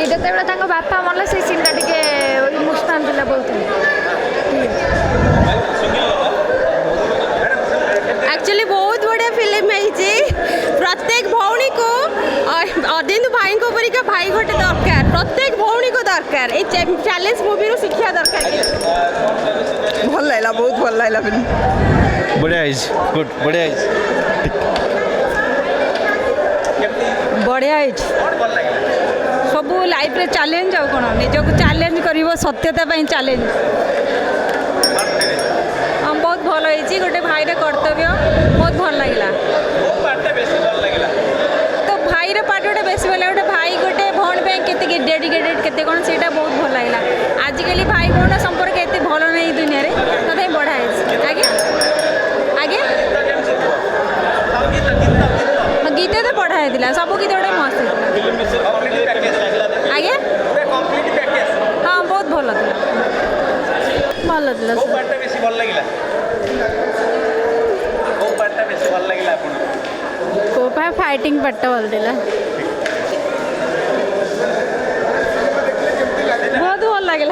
ଯେତେବେଳେ ତାଙ୍କ ବାପା ମଲେ ସେଇ ସିନ୍ଟା ଟିକେ ଇମୋସନାଲ ଥିଲା ବହୁତ। एक्चुअली बहुत बढ़िया फिल्म है प्रत्येक भौणी को अदिंदु भाई को परिका भाई गोटे दरकार प्रत्येक भौणी को दरकार ए चैलेंज मूवी रो शिक्षा दरकार भल लागला बहुत भल लागला फिल्म बढ़िया गुड बढ़िया बढ़िया सब लाइफ रे चैलेंज आ कौन निजक चैलेंज कर सत्यता चैलेंज हाँ बहुत भल होती गोटे भाई कर्तव्य बहुत भल लगे तो भाई पार्ट गोटे बेस भल गोटे भाई गोटे भौणी केते डेडिकेटेड केते कौन से बहुत भल लगे आजिकल भाई भौणी संपर्क एत भल ना दुनिया रे तथा बढ़ा आगे आगे गीत तो बढ़ा सब गीत गोटे मस्त आगे हाँ बहुत भल फाइटिंग पार्ट भल बहुत भल लगे